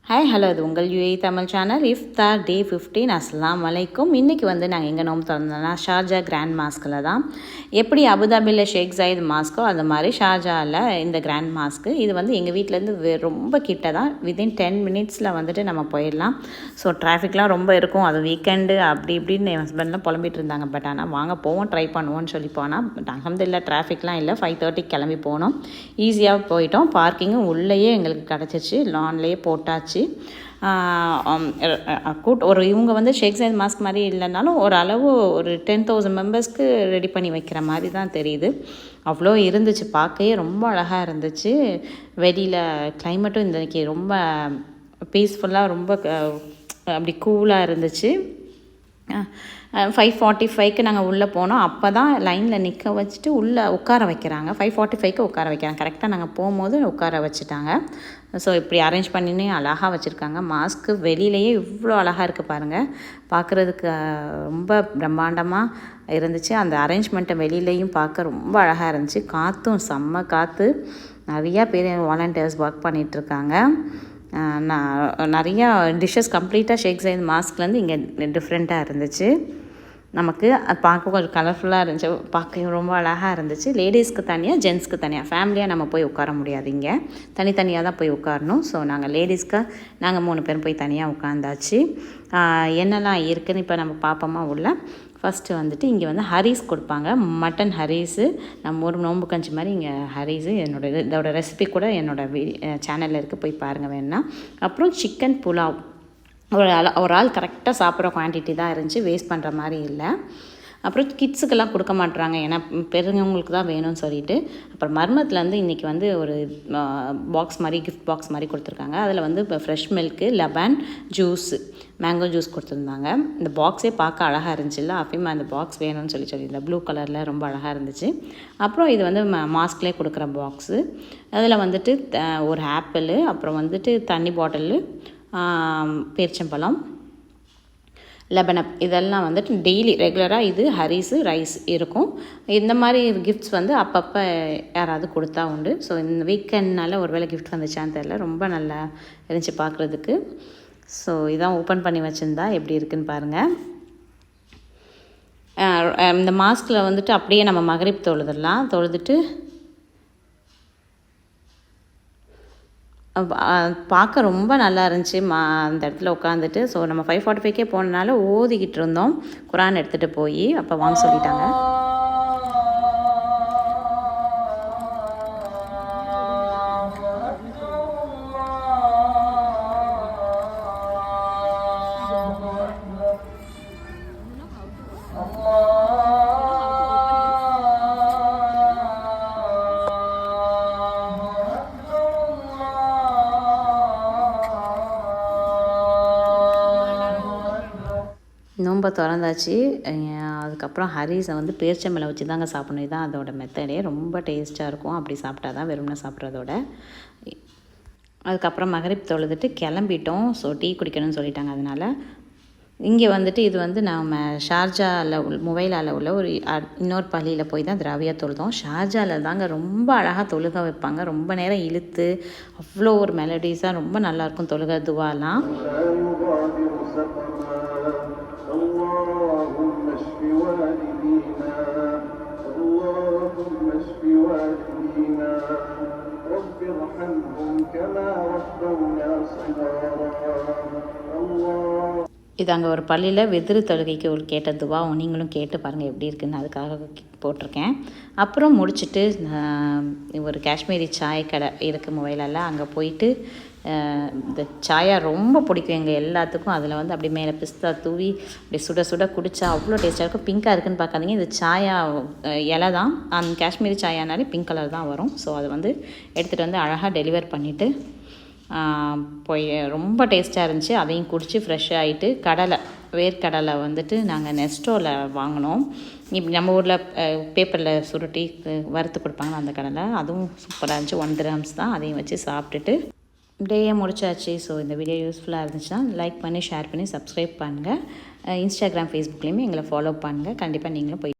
Hi hello இது உங்கள் UA Tamil channel இஃப்தார் டே 15 அஸ்ஸலாமு அலைக்கும். இன்றைக்கி நாங்கள் எங்கே நோம்பு திறந்தோம்னா ஷார்ஜா கிராண்ட் மாஸ்கில் தான். எப்படி அபுதாபியில் ஷேக் ஜாயித் மாஸ்க்கோ அது மாதிரி ஷார்ஜாவில் இந்த கிராண்ட் மாஸ்க்கு இது எங்கள் வீட்டிலேருந்து ரொம்ப கிட்ட தான். வித்தின் 10 மினிட்ஸில் நம்ம போயிடலாம். ஸோ டிராஃபிக்லாம் ரொம்ப இருக்கும். அது வீக்கெண்டு அப்படி இப்படின்னு என் ஹஸ்பண்ட்லாம் புலம்பிகிட்டு இருந்தாங்க. பட் ஆனால் வாங்க போவோம், ட்ரை பண்ணுவோன்னு சொல்லி போனால் பட் அல்ஹம்துலில்லாஹ் டிராஃபிக்லாம் இல்லை. 5:30 கிளம்பி போனோம். ஈஸியாக போயிட்டோம். பார்க்கிங்கும் உள்ளேயே எங்களுக்கு கிடச்சிச்சு. லான்லேயே போட்டாச்சு. இவங்க ஷேக் ஜாயித் மாஸ்க் மாதிரி இல்லைனாலும் ஓரளவு ஒரு 10,000 மெம்பர்ஸ்க்கு ரெடி பண்ணி வைக்கிற மாதிரி தான் தெரியுது. அவ்வளோ இருந்துச்சு. பார்க்கவே ரொம்ப அழகாக இருந்துச்சு. வெளியில் கிளைமேட்டும் இன்றைக்கி ரொம்ப பீஸ்ஃபுல்லாக ரொம்ப அப்படி கூலாக இருந்துச்சு. 5:45க்கு நாங்கள் உள்ளே போனோம். அப்போ தான் லைனில் நிற்க வச்சுட்டு உள்ளே உட்கார வைக்கிறாங்க. 5:45க்கு உட்கார வைக்கிறாங்க. கரெக்டாக நாங்கள் போகும்போது உட்கார வச்சுட்டாங்க. ஸோ இப்படி அரேஞ்ச் பண்ணினே அழகாக வச்சுருக்காங்க. மாஸ்க்கு வெளியிலேயே இவ்வளோ அழகாக இருக்குது பாருங்கள். பார்க்குறதுக்கு ரொம்ப பிரம்மாண்டமாக இருந்துச்சு. அந்த அரேஞ்ச்மெண்ட்டை வெளியிலையும் பார்க்க ரொம்ப அழகாக இருந்துச்சு. காற்றும் செம்ம காற்று. நிறையா பேர் வாலண்டியர்ஸ் ஒர்க் பண்ணிகிட்ருக்காங்க. நிறையா டிஷ்ஷஸ் கம்ப்ளீட்டாக ஷேக் ஜாயித் மாஸ்க்லேருந்து இங்கே டிஃப்ரெண்ட்டாக இருந்துச்சு. நமக்கு அது பார்க்க கொஞ்சம் கலர்ஃபுல்லாக இருந்துச்சு. பார்க்க ரொம்ப அழகாக இருந்துச்சு. லேடிஸ்க்கு தனியாக, ஜென்ஸ்க்கு தனியாக, ஃபேமிலியாக நம்ம போய் உட்கார முடியாது. இங்கே தனித்தனியாக தான் போய் உட்காரணும். ஸோ நாங்கள் லேடிஸ்க்கு நாங்கள் 3 பேரும் போய் தனியாக உட்காந்தாச்சு. என்னெல்லாம் இருக்குதுன்னு இப்போ நம்ம பார்ப்போமா உள்ள. ஃபஸ்ட்டு இங்கே ஹரீஸ் கொடுப்பாங்க. மட்டன் ஹரீஸு. நம்ம ஒரு நோம்பு கஞ்சி மாதிரி இங்கே ஹரீஸு இதோட ரெசிபி கூட என்னோடய சேனலில் இருக்குது, போய் பாருங்கள் வேணுன்னா. அப்புறம் சிக்கன் புலாவ். ஒரு ஆள் கரெக்டாக சாப்பிட்ற குவான்டிட்டி தான் இருந்துச்சு. வேஸ்ட் பண்ணுற மாதிரி இல்லை. அப்புறம் கிட்ஸுக்கெல்லாம் கொடுக்க மாட்டுறாங்க, ஏன்னா பெரியவங்களுக்கு தான் வேணும்னு சொல்லிட்டு. அப்புறம் மர்மத்துலேருந்து இன்றைக்கி ஒரு பாக்ஸ் மாதிரி, கிஃப்ட் பாக்ஸ் மாதிரி கொடுத்துருக்காங்க. அதில் இப்போ fresh milk, lemon juice, mango juice கொடுத்துருந்தாங்க. இந்த பாக்ஸே பார்க்க அழகாக இருந்துச்சுல்ல. அப்பயுமே அந்த பாக்ஸ் வேணும்னு சொல்லியிருந்தேன். ப்ளூ கலரில் ரொம்ப அழகாக இருந்துச்சு. அப்புறம் இது மாஸ்க்லேயே கொடுக்குற பாக்ஸு. அதில் ஒரு ஆப்பிள், அப்புறம் தண்ணி பாட்டிலு, பேரிச்சம்பழம், லெபனப், இதெல்லாம் டெய்லி ரெகுலராக இது ஹரீஸு ரைஸ் இருக்கும். இந்த மாதிரி கிஃப்ட்ஸ் அப்பப்போ யாராவது கொடுத்தா உண்டு. ஸோ இந்த வீக்கெண்ட்னால ஒரு வேளை கிஃப்ட் வந்துச்சான்னு தெரியல. ரொம்ப நல்லா இருந்துச்சு பார்க்குறதுக்கு. ஸோ இதான் ஓப்பன் பண்ணி வச்சுருந்தா எப்படி இருக்குதுன்னு பாருங்கள். இந்த மாஸ்கில் அப்படியே நம்ம மகரிப் தொழுதுட்டு பார்க்க ரொம்ப நல்லா இருந்துச்சு. அந்த இடத்துல உட்காந்துட்டு. ஸோ நம்ம 5:45க்கே போனனால ஓதிக்கிட்டு இருந்தோம். குரான் எடுத்துகிட்டு போய் அப்போ வாங்க சொல்லிட்டாங்க. நோம்பை திறந்தாச்சு. அதுக்கப்புறம் ஹரீஸை பேரிச்சம்பழம் வச்சு தாங்க சாப்பிடணும். இதுதான் அதோட மெத்தடே. ரொம்ப டேஸ்ட்டாக இருக்கும். அப்படி சாப்பிட்டா தான், வெறும்னா சாப்பிட்றதோட. அதுக்கப்புறம் மகரிப் தொழுதுட்டு கிளம்பிட்டோம். ஸோ டீ குடிக்கணும்னு சொல்லிட்டாங்க. அதனால் இங்கே இது நம்ம ஷார்ஜாவில் முவைலாவில் உள்ள இன்னொரு பள்ளியில் போய் தான் திராவியா தொழுதோம். ஷார்ஜாவில் தாங்க ரொம்ப அழகாக தொழுக வைப்பாங்க. ரொம்ப நேரம் இழுத்து அவ்வளோ ஒரு மெலடிஸாக ரொம்ப நல்லாயிருக்கும் தொழுக துவாலாம். இது அங்கே ஒரு பள்ளியில் வெதிரு தொழுகைக்கு கேட்ட துவா. நீங்களும் கேட்டு பாருங்கள் எப்படி இருக்குதுன்னு. அதுக்காக போட்டிருக்கேன். அப்புறம் முடிச்சுட்டு ஒரு காஷ்மீரி சாய் கடை இருக்குது மொபைலில். அங்கே போயிட்டு இந்த சாயா ரொம்ப பிடிக்கும் எங்கள் எல்லாத்துக்கும். அதில் அப்படி மேலே பிஸ்தா தூவி அப்படி சுட சுட குடித்தா அவ்வளோ டேஸ்ட்டாக இருக்கும். பிங்காக இருக்குதுன்னு பார்க்காதீங்க, இது சாயா இலை தான். அந்த காஷ்மீரி சாயானாலே பிங்க் கலர் தான் வரும். ஸோ அதை எடுத்துகிட்டு அழகாக டெலிவர் பண்ணிவிட்டு போய் ரொம்ப டேஸ்ட்டாக இருந்துச்சு. அதையும் குடித்து ஃப்ரெஷ் ஆகிட்டு வேர்க்கடலை நாங்கள் நெஸ்டோவில் வாங்கினோம். இப்படி நம்ம ஊரில் பேப்பரில் சுருட்டி வறுத்து கொடுப்பாங்க அந்த கடலை. அதுவும் சூப்பராக இருந்துச்சு. 1 dirhams தான். அதையும் வச்சு சாப்பிட்டுட்டு டேயை முடிச்சாச்சு. ஸோ இந்த வீடியோ யூஸ்ஃபுல்லாக இருந்துச்சுன்னா லைக் பண்ணி, ஷேர் பண்ணி, சப்ஸ்கிரைப் பண்ணுங்கள். இன்ஸ்டாகிராம், ஃபேஸ்புக்லேயுமே எங்களை ஃபாலோ பண்ணுங்கள். கண்டிப்பாக நீங்களும் போய்